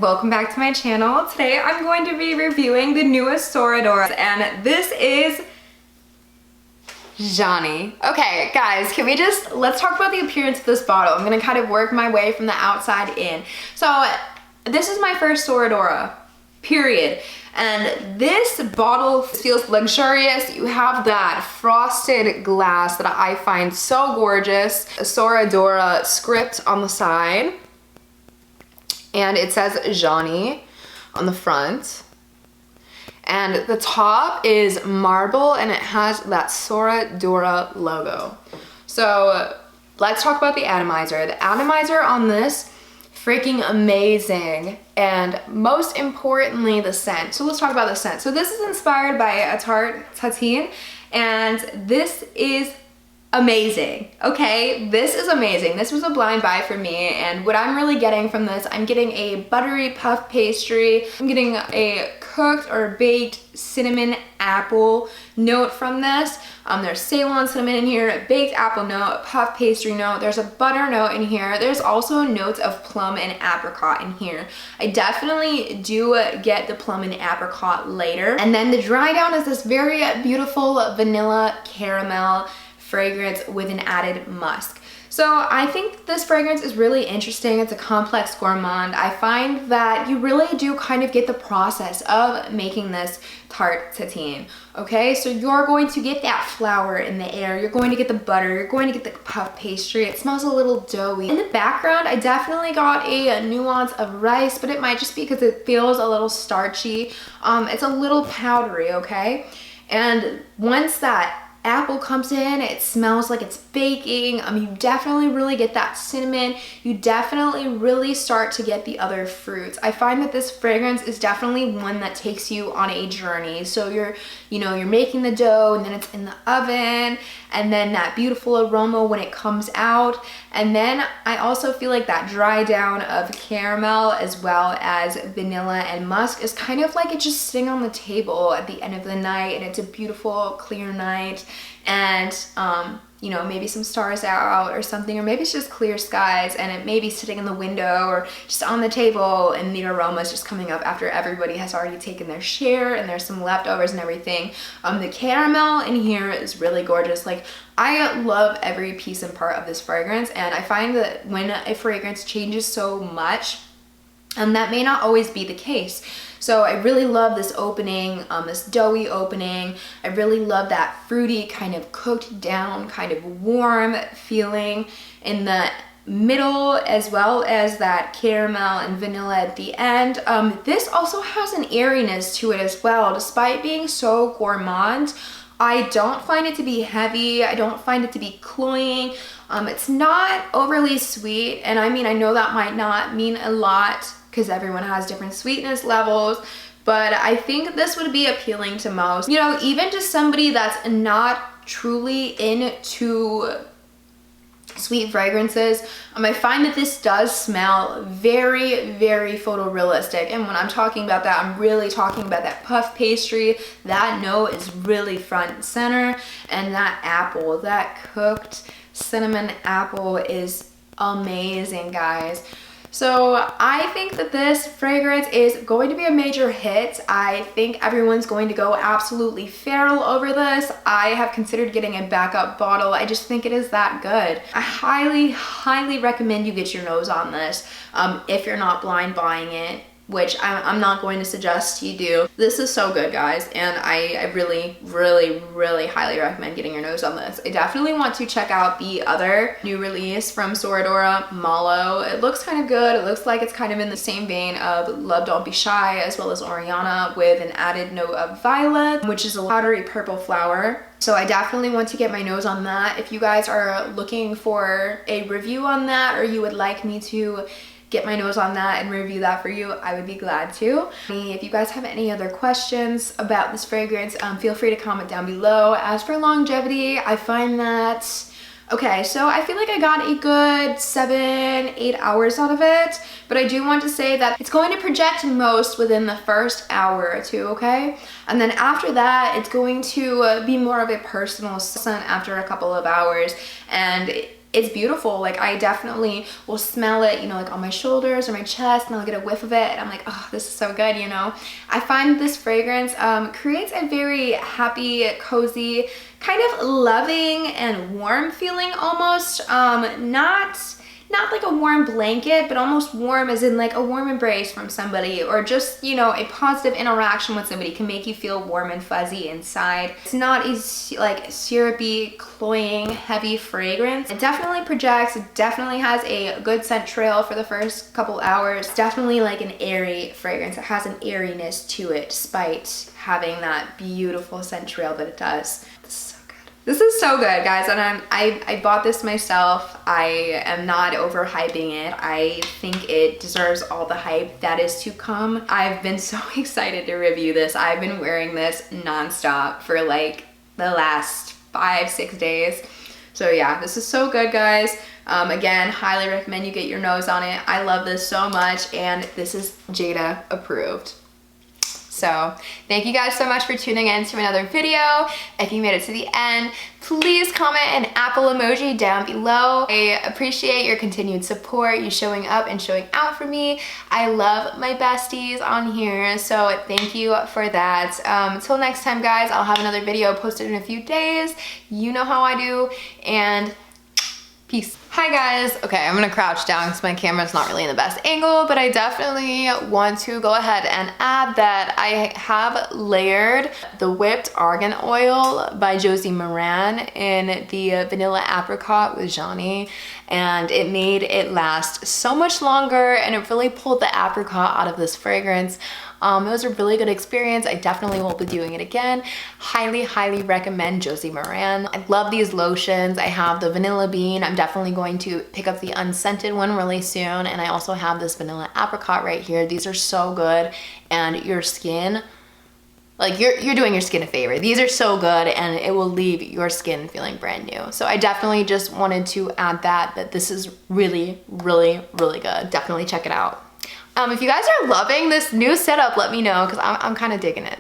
Welcome back to my channel. Today I'm going to be reviewing the newest SORADORA, and this is JANY. Okay, guys, let's talk about the appearance of this bottle. I'm gonna kind of work my way from the outside in. So this is my first SORADORA, period. And this bottle feels luxurious. You have that frosted glass that I find so gorgeous. A SORADORA script on the side. And it says JANY on the front. And the top is marble and it has that SORADORA logo. So let's talk about the atomizer. The atomizer on this, freaking amazing. And most importantly, the scent. So let's talk about the scent. So this is inspired by a TARTE TATIN, and this is amazing. Okay, this is amazing. This was a blind buy for me, and what I'm really getting from this, I'm getting a buttery puff pastry, I'm getting a cooked or baked cinnamon apple note from this. There's Ceylon cinnamon in here, a baked apple note, a puff pastry note, there's a butter note in here, there's also notes of plum and apricot in here. I definitely do get the plum and apricot later. And then the dry down is this very beautiful vanilla caramel fragrance with an added musk. So I think this fragrance is really interesting. It's a complex gourmand. I find that you really do kind of get the process of making this TARTE TATIN. Okay, so you're going to get that flour in the air, you're going to get the butter, you're going to get the puff pastry. It smells a little doughy. In the background, I definitely got a nuance of rice, but it might just be because it feels a little starchy. It's a little powdery, okay? And once that apple comes in, it smells like it's baking. You definitely really get that cinnamon. You definitely really start to get the other fruits. I find that this fragrance is definitely one that takes you on a journey. So you're making the dough, and then it's in the oven, and then that beautiful aroma when it comes out. And then I also feel like that dry down of caramel as well as vanilla and musk is kind of like it just sitting on the table at the end of the night, and it's a beautiful clear night, and maybe some stars out or something, or maybe it's just clear skies and it may be sitting in the window or just on the table, and the aroma is just coming up after everybody has already taken their share and there's some leftovers and everything. The caramel in here is really gorgeous. Like, I love every piece and part of this fragrance, and I find that when a fragrance changes so much, that may not always be the case. So I really love this opening, this doughy opening. I really love that fruity kind of cooked down, kind of warm feeling in the middle, as well as that caramel and vanilla at the end. This also has an airiness to it as well. Despite being so gourmand, I don't find it to be heavy. I don't find it to be cloying. It's not overly sweet, and I mean, I know that might not mean a lot because everyone has different sweetness levels, but I think this would be appealing to most. Even just somebody that's not truly into sweet fragrances. I find that this does smell very, very photorealistic, and when I'm talking about that, I'm really talking about that puff pastry. That note is really front and center, and that apple, that cooked cinnamon apple is amazing, guys. So I think that this fragrance is going to be a major hit. I think everyone's going to go absolutely feral over this. I have considered getting a backup bottle. I just think it is that good. I highly, highly recommend you get your nose on this if you're not blind buying it, which I'm not going to suggest you do. This is so good, guys, and I really, really, really highly recommend getting your nose on this. I definitely want to check out the other new release from SORADORA, Mallow. It looks kind of good. It looks like it's kind of in the same vein of Love Don't Be Shy, as well as Oriana, with an added note of violet, which is a powdery purple flower. So I definitely want to get my nose on that. If you guys are looking for a review on that, or you would like me to get my nose on that and review that for you, I would be glad to. If you guys have any other questions about this fragrance, feel free to comment down below. As for longevity, I find that, okay, so I feel like I got a good 7-8 hours out of it, but I do want to say that it's going to project most within the first hour or two, okay? And then after that, it's going to be more of a personal scent after a couple of hours, and it's beautiful. Like I definitely will smell it, you know, like on my shoulders or my chest, and I'll get a whiff of it and I'm like, oh, this is so good, you know. I find this fragrance creates a very happy, cozy, kind of loving and warm feeling almost. Not like a warm blanket, but almost warm as in like a warm embrace from somebody, or just, you know, a positive interaction with somebody can make you feel warm and fuzzy inside. It's not a like syrupy, cloying, heavy fragrance. It definitely projects, it definitely has a good scent trail for the first couple hours. Definitely like an airy fragrance. It has an airiness to it despite having that beautiful scent trail that it does. This is so good, guys, and I bought this myself. I am not overhyping it. I think it deserves all the hype that is to come. I've been so excited to review this. I've been wearing this nonstop for like the last 5-6 days. So yeah, this is so good, guys. Again, highly recommend you get your nose on it. I love this so much, and this is Jada approved. So thank you guys so much for tuning in to another video. If you made it to the end, please comment an Apple emoji down below. I appreciate your continued support, you showing up and showing out for me. I love my besties on here, so thank you for that. Until next time, guys, I'll have another video posted in a few days. You know how I do, and peace. Hi guys. Okay, I'm gonna crouch down because my camera's not really in the best angle, but I definitely want to go ahead and add that I have layered the Whipped Argan Oil by Josie Moran in the Vanilla Apricot with JANY, and it made it last so much longer, and it really pulled the apricot out of this fragrance. It was a really good experience. I definitely will be doing it again. Highly, highly recommend Josie Moran. I love these lotions. I have the Vanilla Bean. I'm definitely going to pick up the unscented one really soon. And I also have this Vanilla Apricot right here. These are so good. And your skin, like you're doing your skin a favor. These are so good, and it will leave your skin feeling brand new. So I definitely just wanted to add that this is really, really, really good. Definitely check it out. If you guys are loving this new setup, let me know, because I'm kind of digging it.